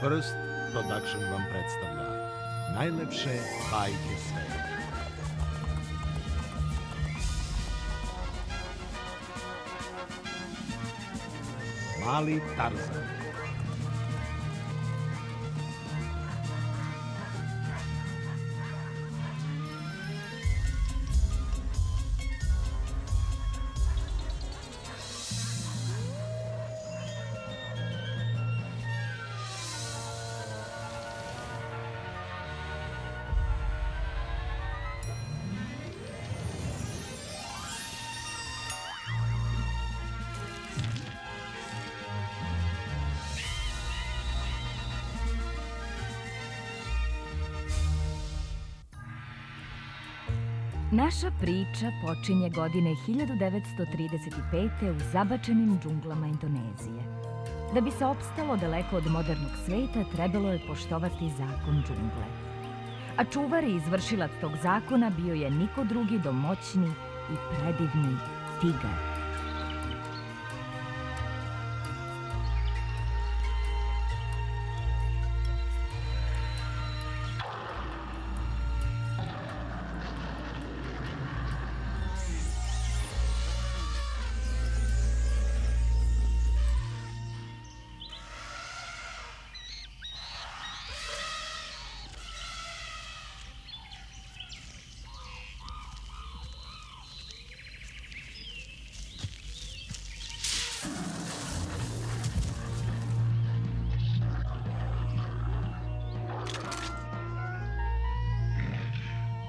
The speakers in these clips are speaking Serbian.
First Production vam predstavlja najlepše bajke sveta. Mali Tarzan. Naša priča počinje godine 1935. u zabačenim džunglama Indonezije. Da bi se opstalo daleko od modernog sveta, trebalo je poštovati zakon džungle. A čuvar i izvršilac tog zakona bio je niko drugi do moćni i predivni tigar.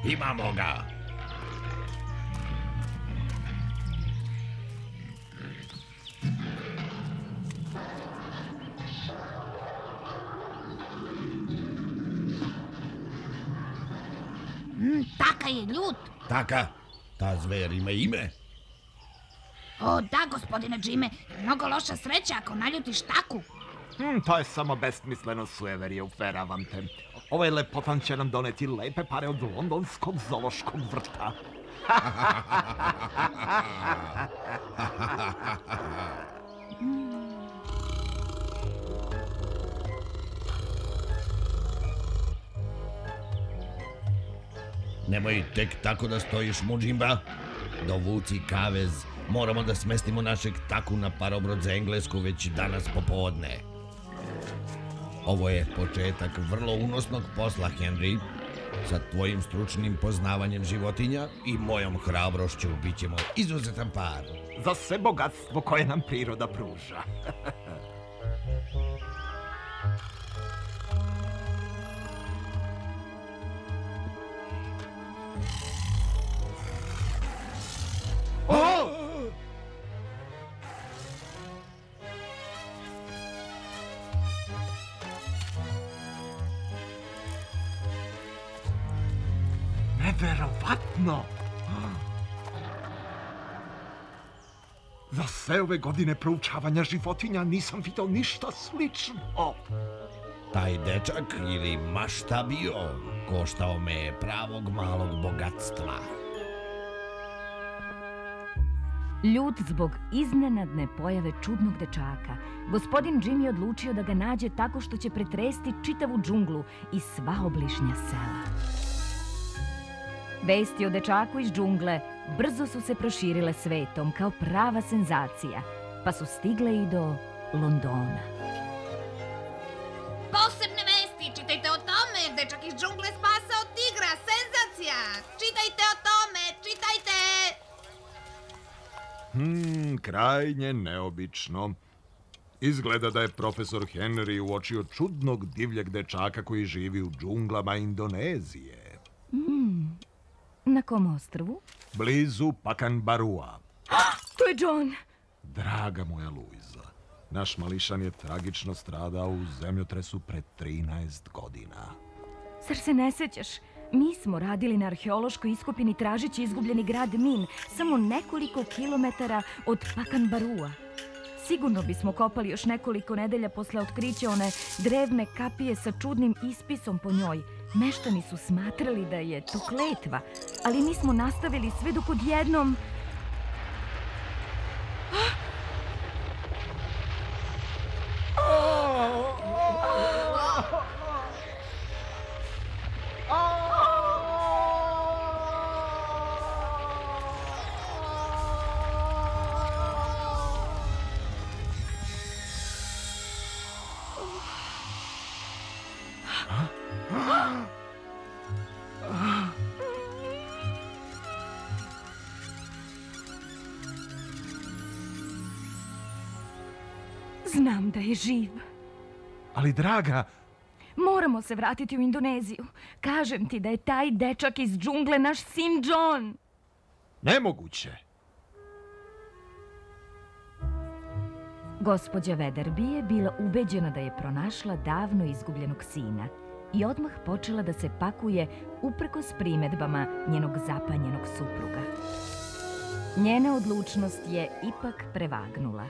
Imamo ga! Taka je ljut. Taka? Ta zver ima ime? O, da, gospodine Džime. Mnogo loša sreća ako naljutiš taku. To je samo besmisleno sueverje, uveravam te. Ovaj lepotan će nam doneti lepe pare od londonskog zoološkog vrta. Nemoj tek tako da stojiš, Mudžimba. Dovuci kavez. Moramo da smestimo našeg taku na parobrod za Englesku već danas popodne. Ovo je početak vrlo unosnog posla, Henry. Sa tvojim stručnim poznavanjem životinja i mojom hrabrošću bit ćemo izuzetan par. Za sve bogatstvo koje nam priroda pruža. Neverovatno! Za sve ove godine proučavanja životinja nisam vidio ništa slično. Taj dečak ili ma šta bio, koštao me je pravog malog bogatstva. Ljut zbog iznenadne pojave čudnog dečaka, gospodin Jim je odlučio da ga nađe tako što će pretresti čitavu džunglu i sva obližnja sela. Vesti o dečaku iz džungle brzo su se proširile svetom kao prava senzacija, pa su stigle i do Londona. Posebne vesti, čitajte o tome, dečak iz džungle spasao tigra, senzacija! Čitajte o tome, čitajte! Krajnje neobično. Izgleda da je profesor Henry uočio čudnog divljeg dečaka koji živi u džunglama Indonezije. Na kom ostrvu? Blizu Pakanbarua. To je John! Draga moja Luiza, naš mališan je tragično stradao u zemljotresu pred 13 godina. Zar se ne sećaš? Mi smo radili na arheološkoj iskopini tražeći izgubljeni grad Min, samo nekoliko kilometara od Pakanbarua. Sigurno bismo kopali još nekoliko nedelja posle otkrića one drevne kapije sa čudnim ispisom po njoj. Meštani su smatrali da je to kletva, ali mi smo nastavili sve dok odjednom... Znam da je živ. Ali, draga, Moramo se vratiti u Indoneziju. Kažem ti da je taj dečak iz džungle naš sin John. nemoguće. Gospođa Weatherby je bila ubeđena da je pronašla davno izgubljenog sina i odmah počela da se pakuje uprkos primedbama njenog zapanjenog supruga. Njena odlučnost je ipak prevagnula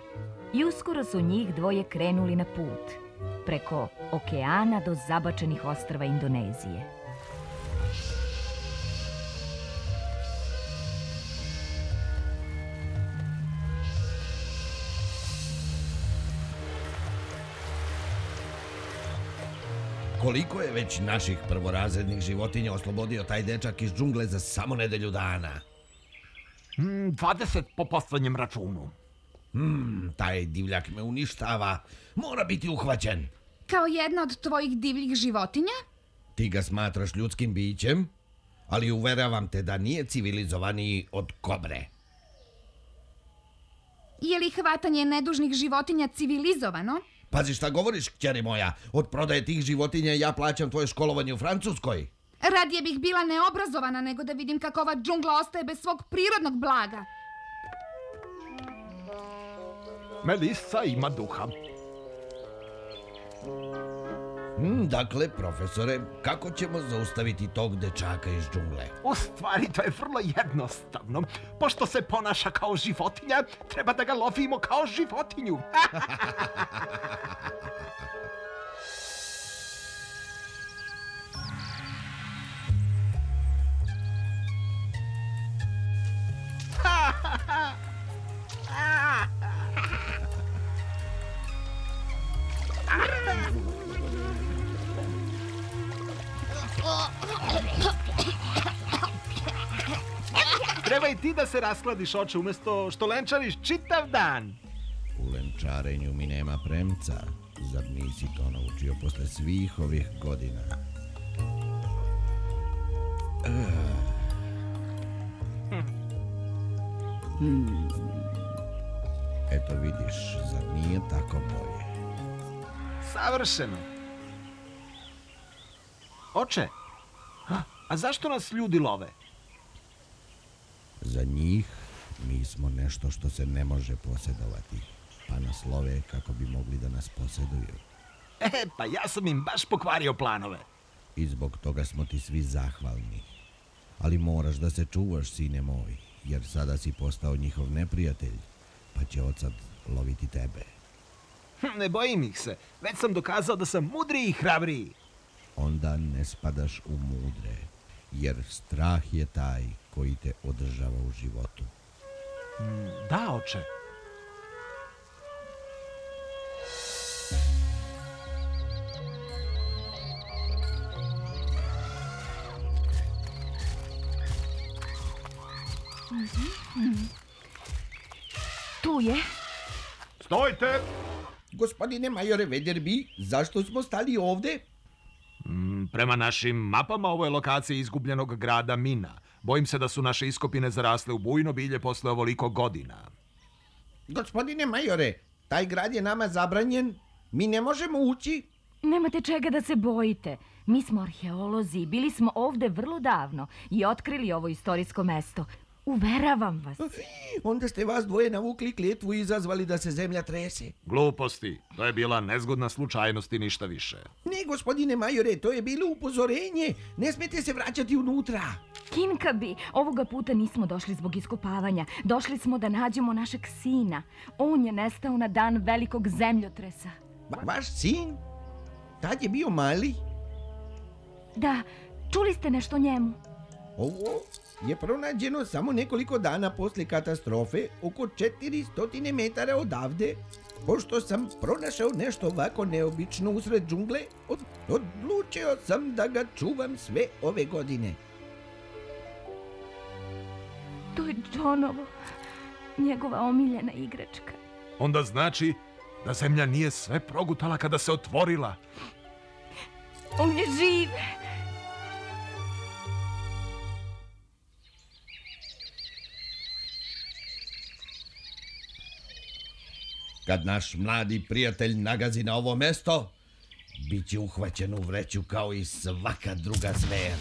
i uskoro su njih dvoje krenuli na put, preko okeana do zabačenih ostrva Indonezije. Koliko je već naših prvorazrednih životinja oslobodio taj dečak iz džungle za samo nedelju dana? 20 po poslednjem računu. Taj divljak me uništava. Mora biti uhvaćen. Kao jedna od tvojih divljih životinja? Ti ga smatraš ljudskim bićem, ali uveravam te da nije civilizovaniji od kobre. Je li hvatanje nedužnih životinja civilizovano? Pazi šta govoriš, kćeri moja. Od prodaje tih životinja ja plaćam tvoje školovanje u Francuskoj. Radije bih bila neobrazovana nego da vidim kako ova džungla ostaje bez svog prirodnog blaga. Melissa ima duha. Dakle, profesore, kako ćemo zaustaviti tog dečaka iz džungle? U stvari, to je vrlo jednostavno. Pošto se ponaša kao životinja, treba da ga lovimo kao životinju. Treba i ti da se raskladiš, oče, umjesto što lenčariš čitav dan. U lenčarenju mi nema premca. Zar nisi to naučio posle svih ovih godina? Eto vidiš, zar nije tako bolje? Savršeno. Oče, a zašto nas ljudi love? Za njih mi smo nešto što se ne može posjedovati, pa nas love kako bi mogli da nas posjeduju. Pa ja sam im baš pokvario planove. I zbog toga smo ti svi zahvalni. Ali moraš da se čuvaš, sine moj, jer sada si postao njihov neprijatelj, pa će odsad loviti tebe. Ne bojim ih se, već sam dokazao da sam mudriji i hrabriji. Onda ne spadaš u mudre, jer strah je taj koji te održava u životu. Da, oče. Tu je. Stojte! Gospodine majore Weatherby, zašto smo stali ovde? Prema našim mapama ovo je lokacija izgubljenog grada Mina. Bojim se da su naše iskopine zarasle u bujno bilje posle ovoliko godina. Gospodine majore, taj grad je nama zabranjen. Mi ne možemo ući. Nemate čega da se bojite. Mi smo arheolozi i bili smo ovde vrlo davno i otkrili ovo istorijsko mesto. Uveravam vas. Onda ste vas dvoje navukli kletvu i izazvali da se zemlja trese. Gluposti. To je bila nezgodna slučajnost i ništa više. Ne, gospodine majore, to je bilo upozorenje. Ne smete se vraćati unutra. Kinkabi, ovoga puta nismo došli zbog iskopavanja. Došli smo da nađemo našeg sina. On je nestao na dan velikog zemljotresa. Vaš sin? Tad je bio mali? Da, čuli ste nešto o njemu? Ovo je pronađeno samo nekoliko dana posle katastrofe, oko 400 metara odavde. Pošto sam pronašao nešto ovako neobično usred džungle, odlučio sam da ga čuvam sve ove godine. To je Johnovo, njegova omiljena igračka. Onda znači da zemlja nije sve progutala kada se otvorila. On je živ! Kad naš mladi prijatelj nagazi na ovo mesto, bit će uhvaćen u vreću kao i svaka druga zver.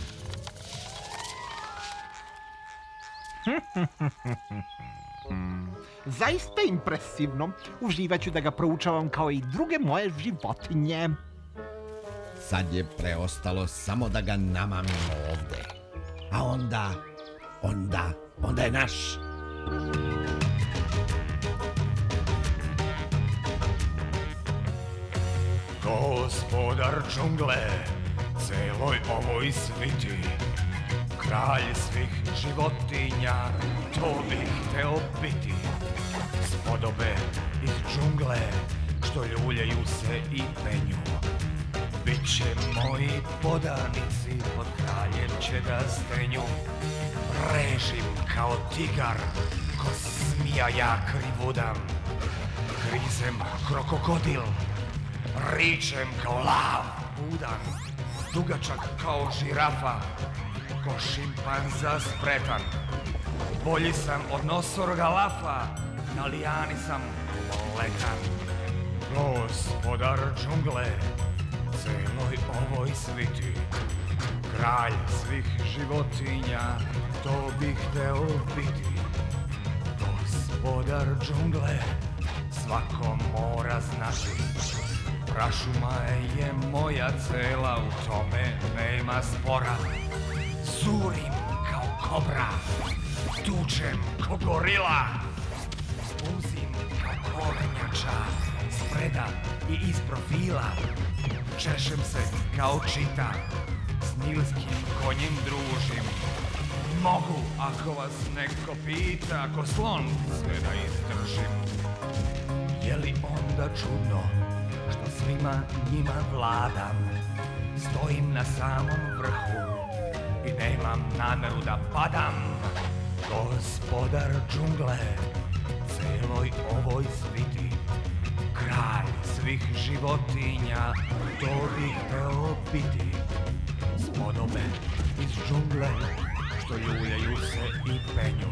Zaista impresivno. Uživaću da ga proučavam kao i druge moje životinje. Sad je preostalo samo da ga namamimo ovde. A onda je naš. Gospodar džungle, celoj ovoj sviti, kralj svih životinja, to bih hteo biti. Spodobe iz džungle, što ljuljaju se i penju, bit će moji podanici, pod kraljem će da stenju. Režim kao tigar, ko smija ja krivudam, grizem krokokodil, ričem kao lav budan, dugačak kao žirafa, ko šimpanza spretan. Bolji sam od nosorga lafa, na lijani sam letan. Gospodar džungle, celoj ovoj sviti, kralj svih životinja, to bih hteo biti. Gospodar džungle, svako mora znati, prašuma je moja cela, u tome nema spora. Zurim kao kobra, tučem ko gorila, puzim kao kornjača, spreda i iz profila. Češem se kao čita, s nilskim konjem družim. Mogu, ako vas neko pita, ko slon sve da izdržim. Je li onda čudno što svima njima vladam? Stojim na samom vrhu i nemam nameru da padam. Gospodar džungle, celoj ovoj sviti, kralj svih životinja, to bih hteo biti. Spodobe iz džungle, što ljuljaju se i penju,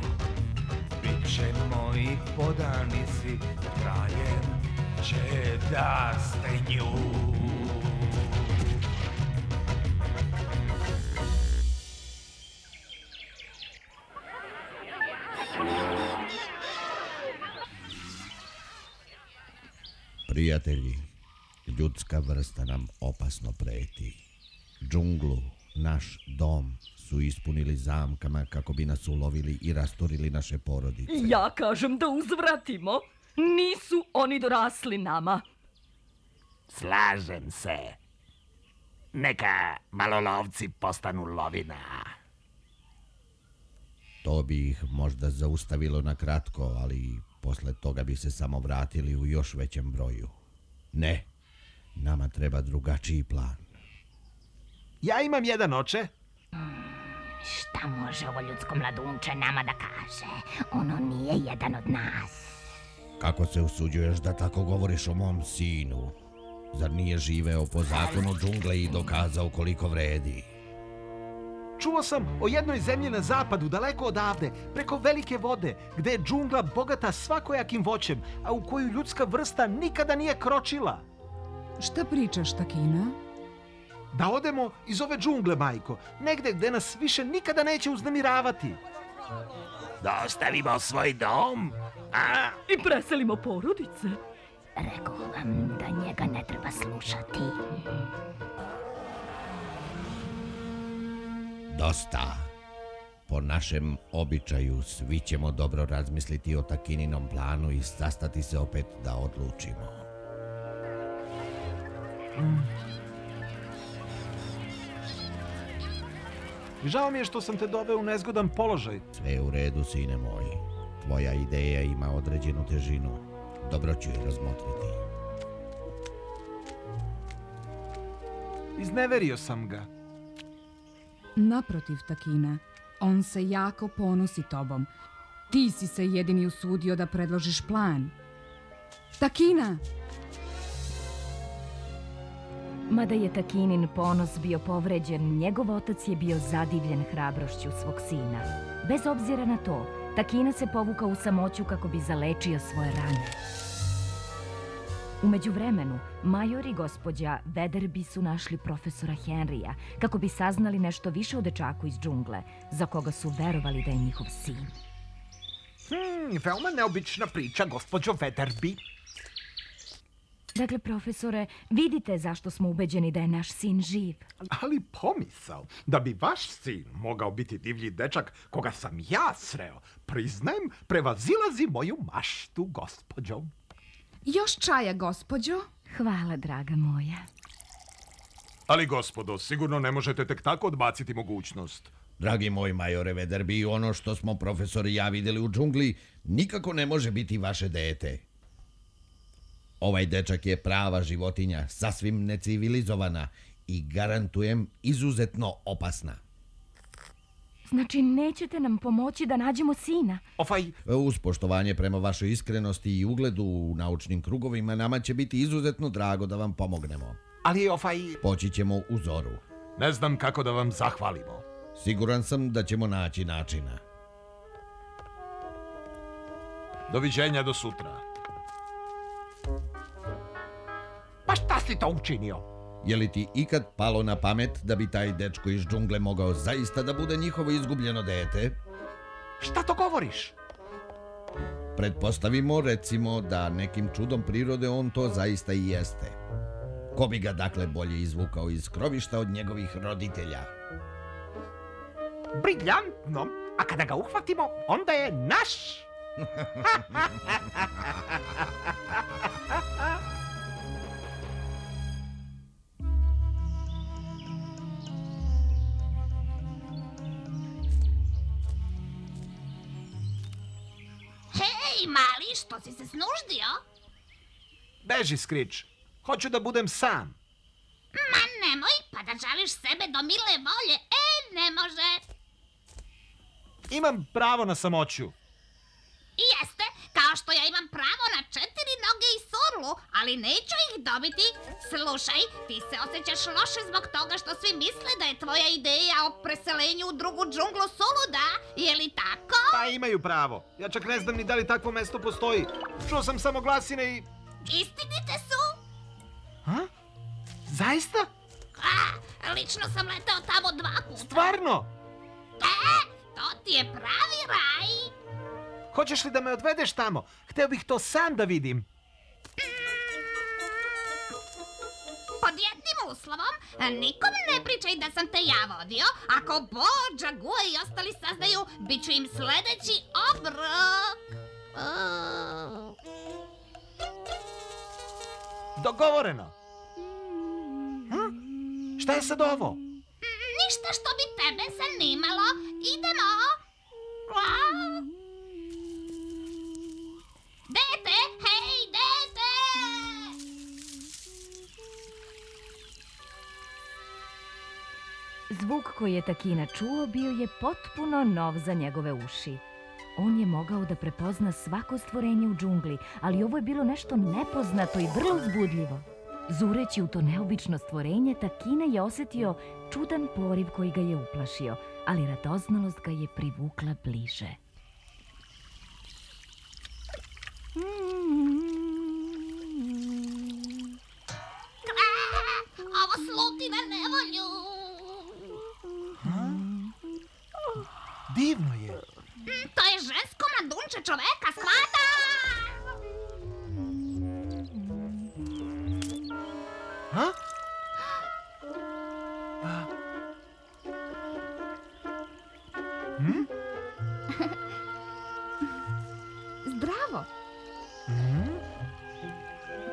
bit će moji podanici, kraljem će da stenju. Prijatelji, ljudska vrsta nam opasno preti. Džunglu, naš dom, su ispunili zamkama kako bi nas ulovili i rasturili naše porodice. Ja kažem da uzvratimo. Nisu oni dorasli nama. Slažem se. Neka malolovci postanu lovina. To bi ih možda zaustavilo na kratko, ali posle toga bi se samo vratili u još većem broju. Ne, nama treba drugačiji plan. Ja imam jedan, oče. Šta može ovo ljudsko mladunče nama da kaže? Ono nije jedan od nas. Kako se usuđuješ da tako govoriš o mom sinu? Zar nije živeo po zakonu džungle i dokazao koliko vredi? Čuo sam o jednoj zemlji na zapadu, daleko odavde, preko velike vode, gde je džungla bogata svakojakim voćem, a u koju ljudska vrsta nikada nije kročila. Šta pričaš, Takina? Da odemo iz ove džungle, majko, negde gde nas više nikada neće uznemiravati. Da ostavimo svoj dom, a? I preselimo porodice. Rekao vam da njega ne treba slušati. Dosta. Po našem običaju svi ćemo dobro razmisliti o Takininom planu i sastati se opet da odlučimo. Žao mi je što sam te doveo u nezgodan položaj. Sve je u redu, sine moj. Tvoja ideja ima određenu težinu. Dobro ću je razmotriti. Izneverio sam ga. Naprotiv, Takina, on se jako ponosi tobom. Ti si se jedini usudio da predložiš plan. Takina! Mada je Takinin ponos bio povređen, njegov otac je bio zadivljen hrabrošću svog sina. Bez obzira na to, Takina se povukao u samoću kako bi zalečio svoje rane. U međuvremenu, major i gospođa Weatherby su našli profesora Henrya kako bi saznali nešto više o dečaku iz džungle, za koga su verovali da je njihov sin. Veoma neobična priča, gospođo Weatherby. Dakle, profesore, vidite zašto smo ubeđeni da je naš sin živ. Ali pomisao da bi vaš sin mogao biti divlji dečak koga sam ja sreo, priznajem, prevazilazi moju maštu, gospođo. Još čaja, gospođo? Hvala, draga moja. Ali, gospodo, sigurno ne možete tek tako odbaciti mogućnost. Dragi moj majore Weatherby, ono što smo profesor i ja vidjeli u džungli nikako ne može biti vaše dete. Ovaj dečak je prava životinja, sasvim necivilizovana i garantujem izuzetno opasna. Znači, nećete nam pomoći da nađemo sina? Uz poštovanje prema vašoj iskrenosti i ugledu u naučnim krugovima, nama će biti izuzetno drago da vam pomognemo. Ali Poći ćemo u zoru. Ne znam kako da vam zahvalimo. Siguran sam da ćemo naći načina. Doviđenja do sutra. Pa šta si to učinio? Je li ti ikad palo na pamet da bi taj dečko iz džungle mogao zaista da bude njihovo izgubljeno dete? Šta to govoriš? Pretpostavimo, recimo, da nekim čudom prirode on to zaista i jeste. Ko bi ga dakle bolje izvukao iz krovišta od njegovih roditelja? Briljantno! A kada ga uhvatimo, onda je naš! Hej, mali, što si se snuždio? Beži, Screech. Hoću da budem sam. Ma nemoj, pa da žališ sebe do mile volje. Ne može. Imam pravo na samoću. Jeste, kao što ja imam pravo na 4 noge i surlu, ali neću ih dobiti. Slušaj, ti se osjećaš loše zbog toga što svi misle da je tvoja ideja o preselenju u drugu džunglu suluda, je li tako? Pa imaju pravo. Ja čak ne znam ni da li takvo mesto postoji. Čuo sam samo glasine i... Istinite su? Zaista? Lično sam letao tamo 2 puta. Stvarno? To ti je pravi raj. Hoćeš li da me odvedeš tamo? Hteo bih to sam da vidim. Pod jednim uslovom, nikom ne pričaj da sam te ja vodio. Ako Bo, Džagua i ostali saznaju, bit ću im sledeći obrok. Dogovoreno. Šta je sad ovo? Ništa što bi tebe zanimalo. Idemo. Dete, hej, dete! Zvuk koji je Takina čuo bio je potpuno nov za njegove uši. On je mogao da prepozna svako stvorenje u džungli, ali ovo je bilo nešto nepoznato i vrlo uzbudljivo. Zureći u to neobično stvorenje, Takina je osjetio čudan poriv koji ga je uplašio, ali radoznalost ga je privukla bliže. Ovo sluti na nevolju. Divno je. To je žensko mladunče čoveka, shvata! Zdravo.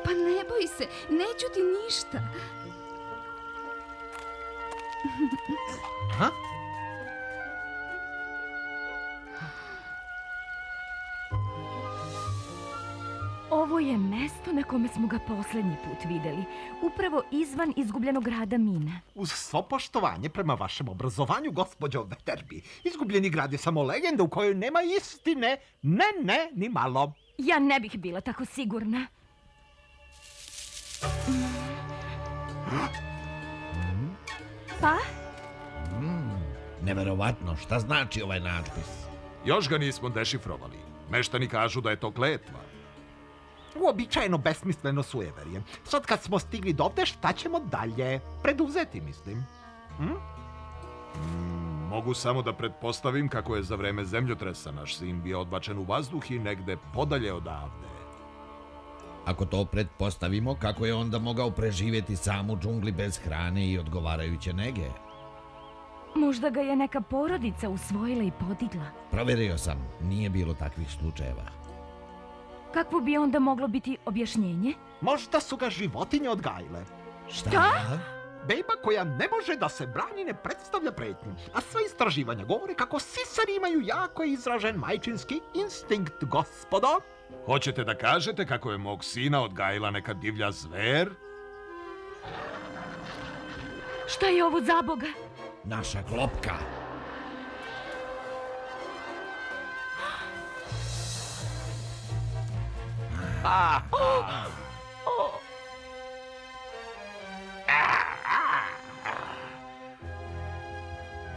Pa ne boj se, neću ti ništa. Ovo je mesto na kome smo ga posljednji put videli, upravo izvan izgubljenog grada Mina. Uz svo poštovanje prema vašem obrazovanju, gospođo Weatherby, izgubljeni grad je samo legenda u kojoj nema istine. Ne, ni malo. Ja ne bih bila tako sigurna. Pa? Neverovatno, šta znači ovaj natpis? Još ga nismo dešifrovali. Meštani kažu da je to kletva. Uobičajeno besmisleno sujeverje. Sad kad smo stigli dovde, šta ćemo dalje? Preduzeti, mislim. Mogu samo da pretpostavim kako je za vreme zemljotresa naš sin bio odbačen u vazduh i negde podalje odavde. Ako to pretpostavimo, kako je onda mogao preživjeti sam u džungli bez hrane i odgovarajuće nege? Možda ga je neka porodica usvojila i podigla. Proverio sam, nije bilo takvih slučajeva. Kakvo bi onda moglo biti objašnjenje? Možda su ga životinje odgajile. Šta? Beba koja ne može da se brani ne predstavlja pretnju, a sva istraživanja govore kako sisari imaju jako izražen majčinski instinkt, gospodo. Hoćete da kažete kako je mog sina odgajila neka divlja zver? Šta je ovo za boga? Naša klopka.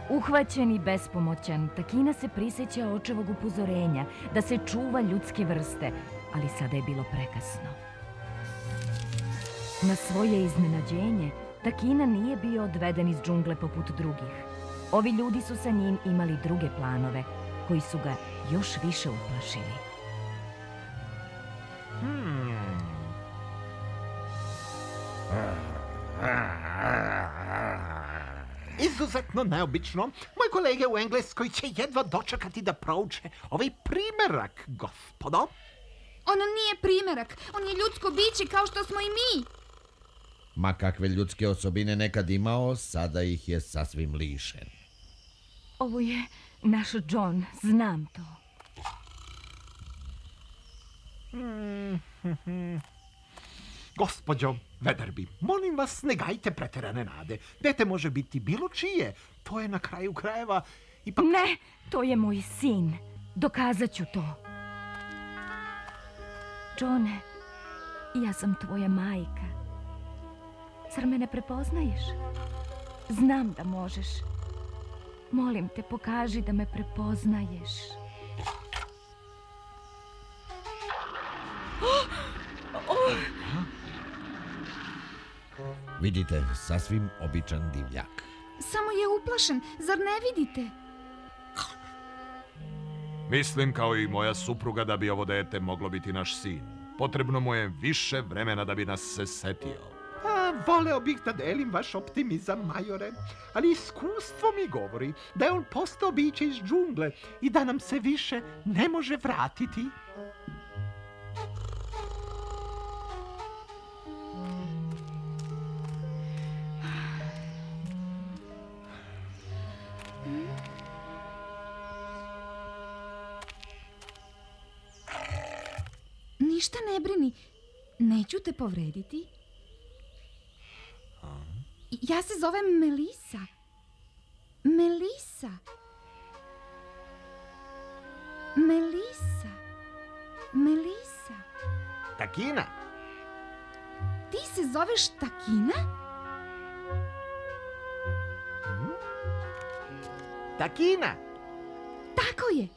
Uhvaćen i bespomoćan, Takina se prisjeća očevog upozorenja da se čuva ljudske vrste, ali sada je bilo prekasno. Na svoje iznenađenje, Takina nije bio odveden iz džungle poput drugih. Ovi ljudi su sa njim imali druge planove, koji su ga još više uplašili. Izuzetno neobično. Moj kolege u Engleskoj će jedva dočekati da prouče ovaj primerak, gospodo. On nije primerak, on je ljudsko biće kao što smo i mi. Ma kakve ljudske osobine nekad imao, sada ih je sasvim lišen. Ovo je naš John, znam to. Gospođo Weatherby, molim vas, ne gajte preterane nade. Dete može biti bilo čije. To je na kraju krajeva ipak... Ne, to je moj sin. Dokazat ću to. Johne, ja sam tvoja majka. Zar me ne prepoznaješ? Znam da možeš. Molim te, pokaži da me prepoznaješ. Vidite, sasvim običan divljak. Samo je uplašen, zar ne vidite? Mislim kao i moja supruga da bi ovo dete moglo biti naš sin. Potrebno mu je više vremena da bi nas se setio. Voleo bih da delim vaš optimizam, majore, ali iskustvo mi govori da je on postao biće iz džungle i da nam se više ne može vratiti. Ništa ne brini, neću te povrediti. Ja se zovem Melisa. Melisa. Melisa. Melisa. Takina. Ti se zoveš Takina? Takina. Tako je.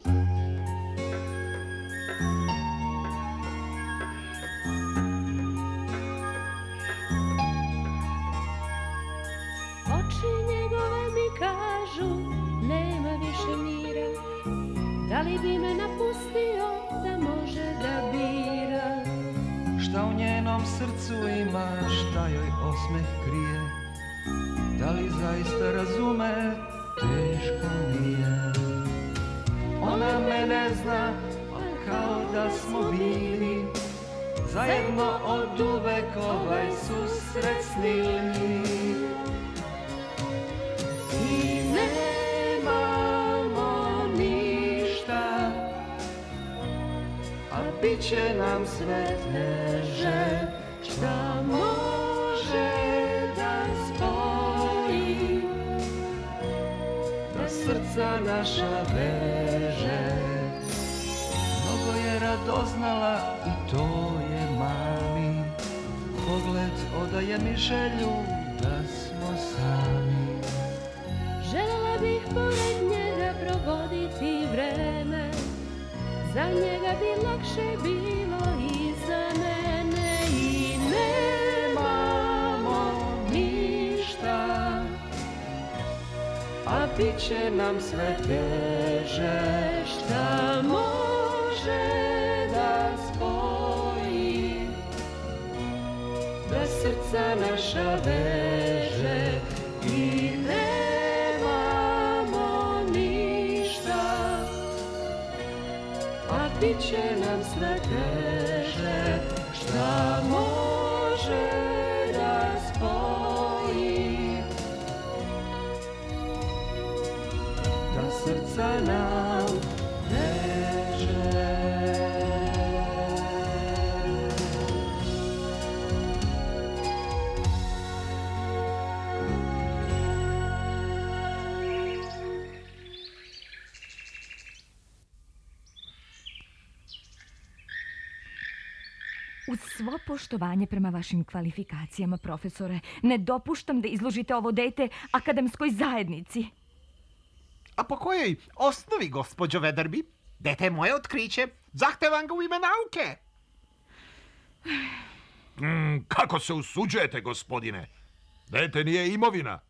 Da li bi me napustio da može da bira? Šta u njenom srcu ima, šta joj osmeh krije? Da li zaista razume, teško mi je. Ona me ne zna, kao da smo bili zajedno od uvek ovaj susret snili. I biće nam sve teže, šta može da spoji, da srca naša veže. Mnogo je radoznala i to je mami, pogled odaje mi želju da smo sami. Želela bih pored njega provoditi vreme, za njega bi lakše bilo i za mene. bit će nam sve teže. Šta može da spoji, da srca naša veže i nemamo ništa, a bit će nam sve teže. Šta može da spoji, da srca nam veže. Uz svo poštovanje prema vašim kvalifikacijama, profesore, ne dopuštam da izložite ovo dete akademskoj zajednici. A po kojoj osnovi, gospođo Weatherby? Dete je moje otkriće. Zahtevam ga u ime nauke. Kako se usuđujete, gospodine? Dete nije imovina.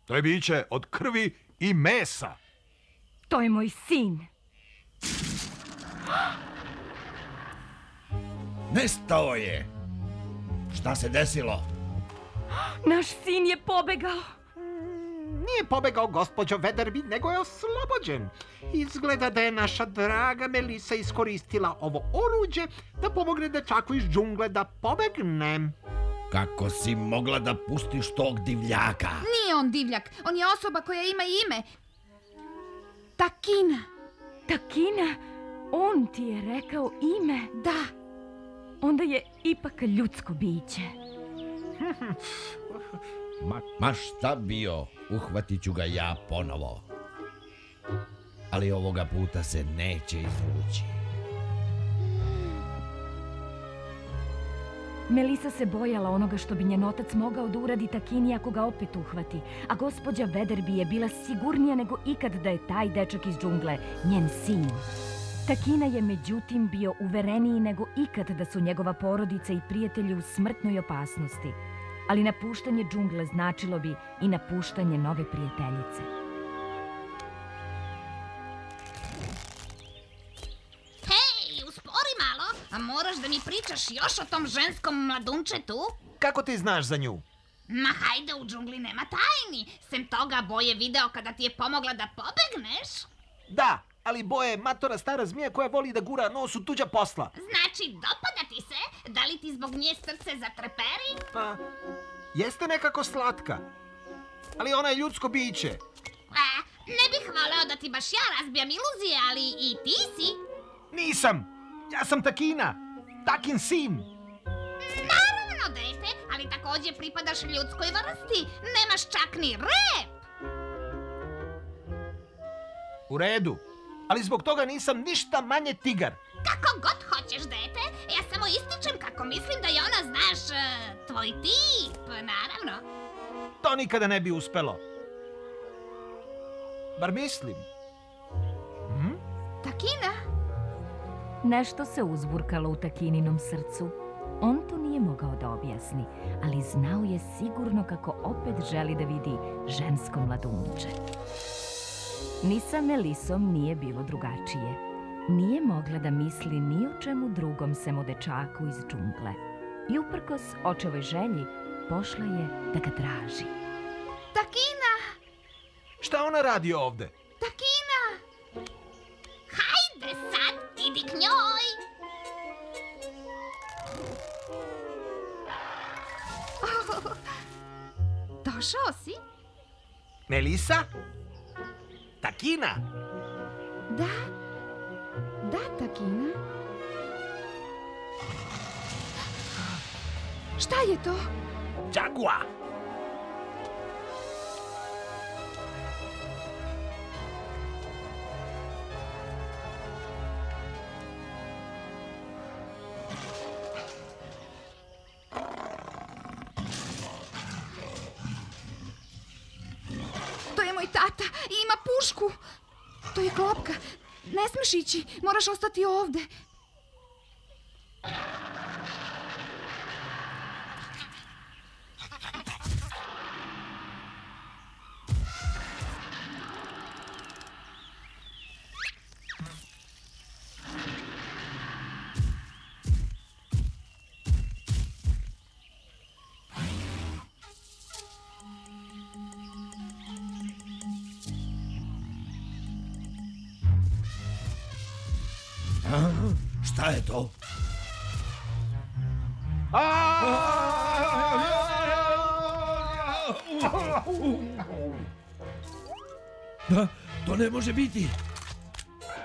To je biće od krvi i mesa. To je moj sin. Nestao je. Šta se desilo? Naš sin je pobegao. Nije pobegao, gospođo Weatherby, nego je oslobođen. Izgleda da je naša draga Melisa iskoristila ovo oruđe da pomogne dečaku iz džungle da pobegne. Kako si mogla da pustiš tog divljaka? Nije on divljak, on je osoba koja ima ime. Takina. Takina? On ti je rekao ime? Da. Onda je ipak ljudsko biće. Ma šta bio, uhvatit ću ga ja ponovo. Ali ovoga puta se neće izvući. Melisa se bojala onoga što bi njen otac mogao da uradi Takini ako ga opet uhvati, a gospođa Weatherby je bila sigurnija nego ikad da je taj dečak iz džungle njen sin. Takina je međutim bio uvereniji nego ikad da su njegova porodica i prijatelji u smrtnoj opasnosti, ali napuštanje džungle značilo bi i napuštanje nove prijateljice. Hej, uspori malo, a moraš da mi pričaš još o tom ženskom mladunčetu. Kako ti znaš za nju? Ma hajde, u džungli nema tajni. Sem toga, Boje video kada ti je pomogla da pobegneš. Da, ali Boje je matora stara zmija koja voli da gura nos u tuđa posla. Znači, dopada ti se? Da li ti zbog nje srce zatreperi? Pa, jeste nekako slatka. Ali ona je ljudsko biće. Ne bih voleo da ti baš ja razbijam iluzije, ali i ti si. Nisam! Ja sam Takina! Takin sin! Naravno, dete, ali također pripadaš ljudskoj vrsti. Nemaš čak ni rep. U redu, ali zbog toga nisam ništa manje tigar. Kako god hoćeš, dete. Ja samo ističem kako mislim da je ona, znaš, tvoj tip, naravno. To nikada ne bi uspelo. Bar mislim. Takina? Nešto se uzburkalo u Takininom srcu. On to nije mogao da objasni, ali znao je sigurno kako opet želi da vidi žensko mladunče. Ni sa Melisom nije bilo drugačije. Nije mogla da misli ni o čemu drugom sem o dečaku iz džungle. I uprkos očevoj želji, pošla je da ga traži. Takina! Šta ona radi ovde? Takina! Hajde sad, idi k njoj. Došao si? Melisa? Takina? Da. Da, Takina. Šta je to? Džagua! To je moj tata i ima pušku. To je klopka. Ne smeš ići, moraš ostati ovde. Šta je to? To ne može biti.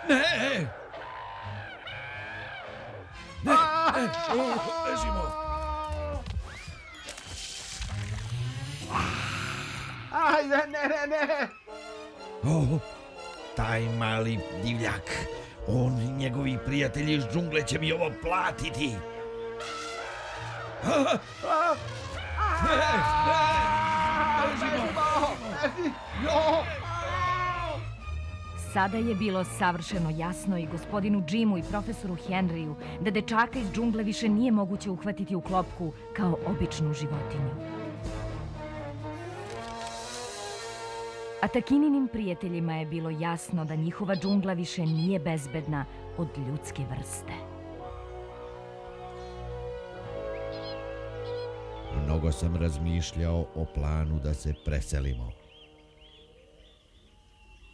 Ne! Bežimo. Ne. Taj mali divljak. On i njegovi prijatelji iz džungle će mi ovo platiti. Sada je bilo savršeno jasno i gospodinu Jimu i profesoru Henryu da dečaka iz džungle više nije moguće uhvatiti u klopku kao običnu životinju. A Takininim prijateljima je bilo jasno da njihova džungla više nije bezbedna od ljudske vrste. Mnogo sam razmišljao o planu da se preselimo.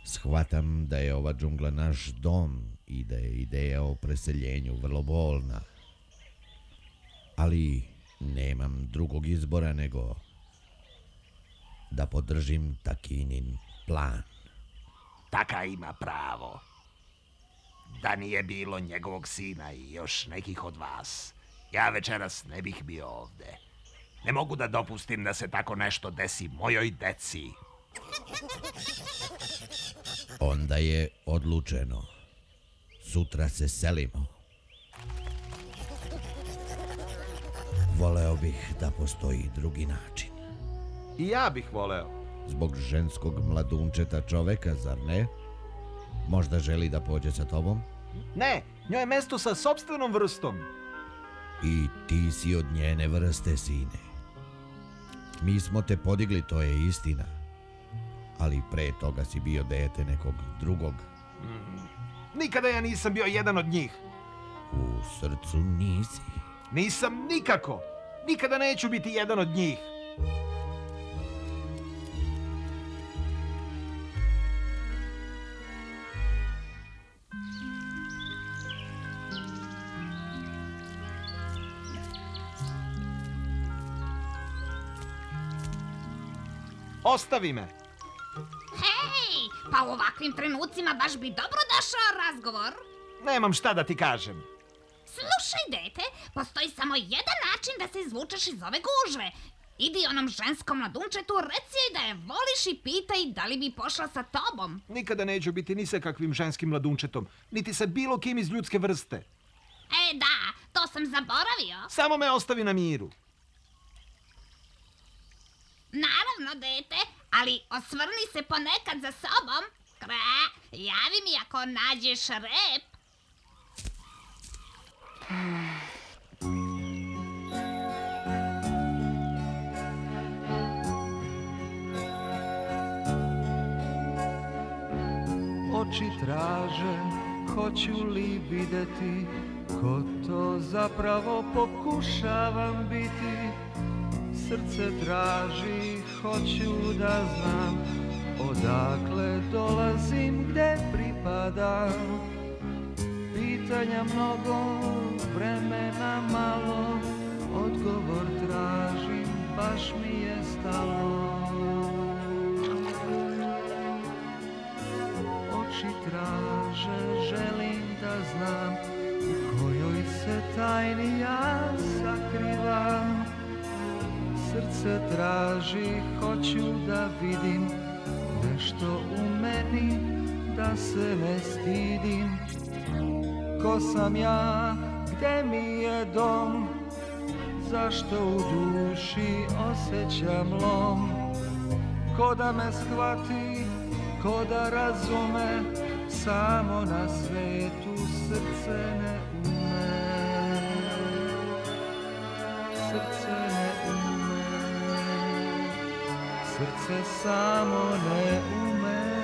Shvatam da je ova džungla naš dom i da je ideja o preseljenju vrlo bolna. Ali nemam drugog izbora nego da podržim Takinin plan. Taka ima pravo. Da nije bilo njegovog sina i još nekih od vas, ja večeras ne bih bio ovde. Ne mogu da dopustim da se tako nešto desi mojoj deci. Onda je odlučeno. Sutra se selimo. Voleo bih da postoji drugi način. I ja bih voleo. Zbog ženskog mladunčeta čoveka, zar ne? Možda želi da pođe sa tobom? Ne, njoj je mesto sa sopstvenom vrstom. I ti si od njene vrste, sine. Mi smo te podigli, to je istina. Ali pre toga si bio dete nekog drugog. Nikada ja nisam bio jedan od njih. U srcu nisi. Nisam nikako. Nikada neću biti jedan od njih. Ostavi me. Hej, pa u ovakvim trenucima baš bi dobro došao razgovor. Nemam šta da ti kažem. Slušaj, dete, postoji samo jedan način da se izvučeš iz ove gužve. Idi onom ženskom mladunčetu, reci joj da je voliš i pitaj da li bi pošla sa tobom. Nikada neću biti ni sa kakvim ženskim mladunčetom, niti sa bilo kim iz ljudske vrste. Da, to sam zaboravio. Samo me ostavi na miru. Naravno, dete, ali osvrni se ponekad za sobom. Javi mi ako nađeš rep. Oči traže, hoću li videti ko to zapravo pokušavam biti. Srce traži, hoću da znam odakle dolazim, gde pripadam. Pitanja mnogo, vremena malo, odgovor tražim, baš mi je stalo. Oči traže, želim da znam u kojoj se tajni ja sakrivam. Srce traži, hoću da vidim nešto u meni, da se ne stidim. Ko sam ja, gde mi je dom, zašto u duši osjećam lom? Ko da me shvati, ko da razume, samo na svetu srce ne ume. Srce ne ume, srce samo ne ume.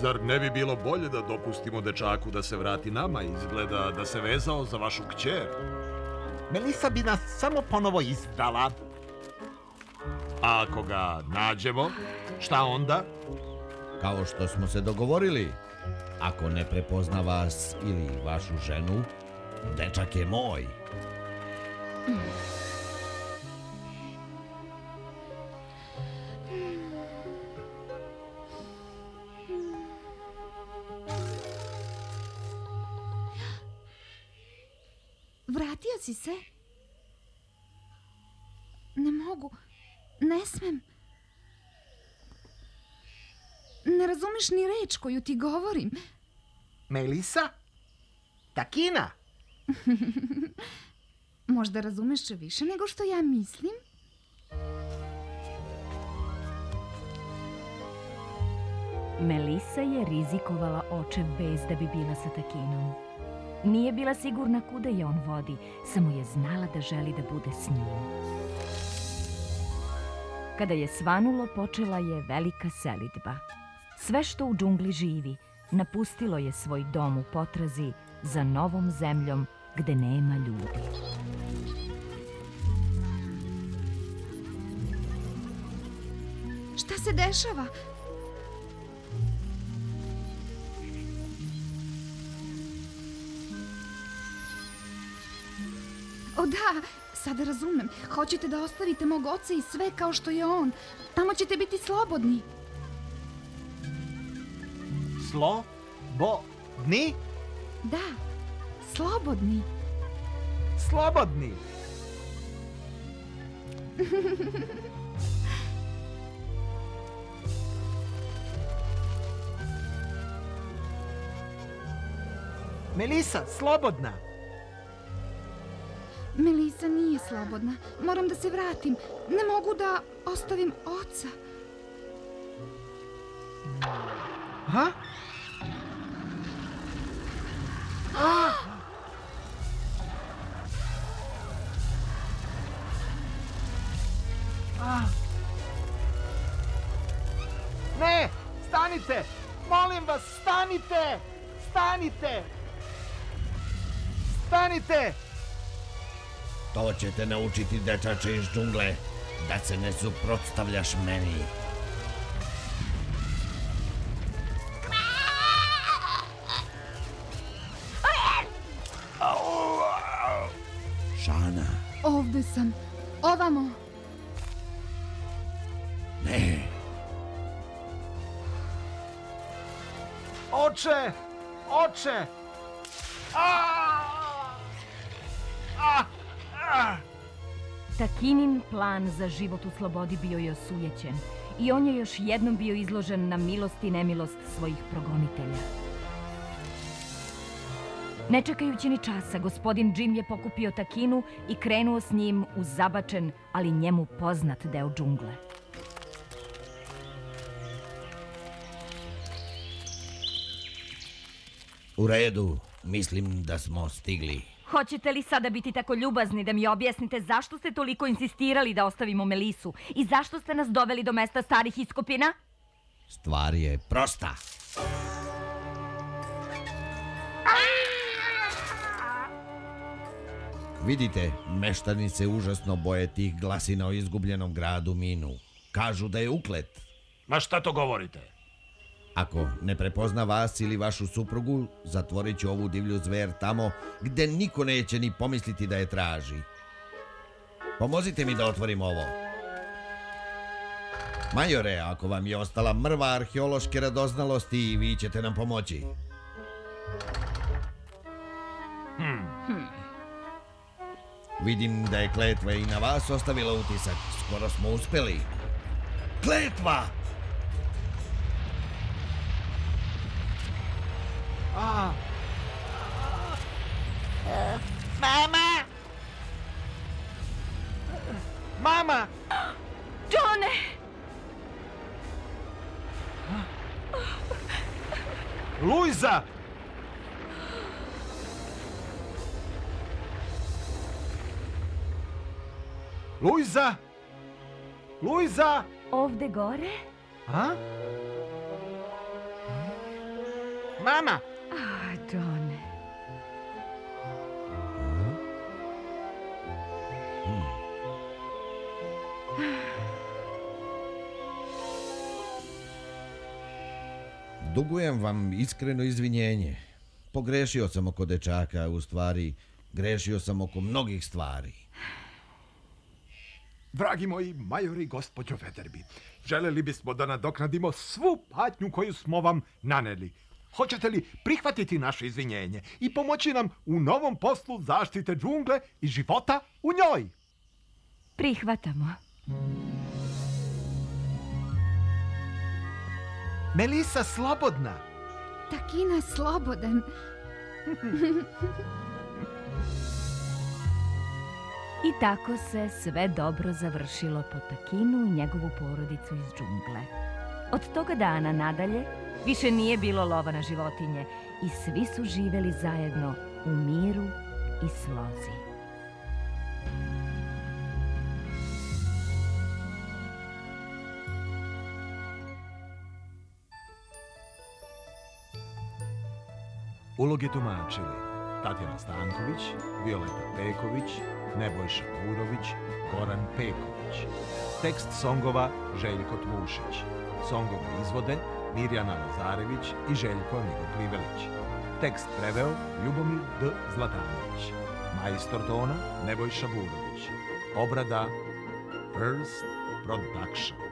Zar ne bi bilo bolje da dopustimo dečaku da se vrati nama? Izgleda da se vezao za vašu kćer. Melisa bi nas samo ponovo izdala. A ako ga nađemo, šta onda? Kao što smo se dogovorili, ako ne prepozna vas ili vašu ženu, dečak je moj. Vratio si se? Ne mogu. Ne smem. Ne razumiš ni reč koju ti govorim. Melisa? Takina? Možda razumeš više nego što ja mislim? Melisa je rizikovala očev bes da bi bila sa Takinom. Nije bila sigurna kuda je on vodi, samo je znala da želi da bude s njim. Kada je svanulo, počela je velika selidba. Sve što u džungli živi, napustilo je svoj dom u potrazi za novom zemljom gde nema ljudi. Šta se dešava? O da, sada razumem. Hoćete da ostavite mog oca i sve kao što je on. Tamo ćete biti slobodni. Slobodni? Da, slobodni. Slobodni. Melisa, slobodna. Melisa nije slobodna. Moram da se vratim. Ne mogu da ostavim oca. Ha? A! A! Ne! Stanite! Molim vas, stanite! Stanite! Stanite! To će te naučiti, dečače iz džungle, da se ne suprotstavljaš meni. Šana. Ovde sam. Ovamo. Ne. Oče! Oče! Takinin plan za život u slobodi bio je osujećen i on je još jednom bio izložen na milost i nemilost svojih progonitelja. Ne čekajući ni časa, gospodin Jim je pokupio Takinu i krenuo s njim u zabačen, ali njemu poznat deo džungle. U redu, mislim da smo stigli. Hoćete li sada biti tako ljubazni da mi objasnite zašto ste toliko insistirali da ostavimo Melisu i zašto ste nas doveli do mesta starih iskopina? Stvar je prosta. Vidite, meštani se užasno boje tih glasina o izgubljenom gradu Minu. Kažu da je uklet. Ma šta to govorite? Ako ne prepozna vas ili vašu suprugu, zatvorit ću ovu divlju zver tamo gde niko neće ni pomisliti da je traži. Pomozite mi da otvorim ovo. Majore, ako vam je ostala mrva arheološke radoznalosti, vi ćete nam pomoći. Vidim da je kletva i na vas ostavila utisak. Skoro smo uspeli. Kletva! Mama! Mama! Johne! Luisa! Luisa! Luisa! Ovde gore? A? Mama, John. Dugujem vam iskreno izvinjenje. Pogrešio sam oko dečaka, u stvari, grešio sam oko mnogih stvari. Dragi moji majori gospođo Weatherby, želeli bismo da nadoknadimo svu patnju koju smo vam naneli. Hoćete li prihvatiti naše izvinjenje i pomoći nam u novom poslu zaštite džungle i života u njoj? Prihvatamo. Melisa slobodna. Takina slobodan. I tako se sve dobro završilo po Takinu i njegovu porodicu iz džungle. Od toga dana nadalje više nije bilo lova na životinje i svi su živeli zajedno u miru i slozi. Uloge tumačili Tatjana Stanković, Violeta Peković, Nebojša Burović, Goran Peković. Tekst songova Željko Tmušić. Songove izvode Mirjana Lazarević i Željko Miroklivelić. Tekst preveo Ljubomir D. Zlatanović. Majstor tona Nebojša Burović. Obrada First Production.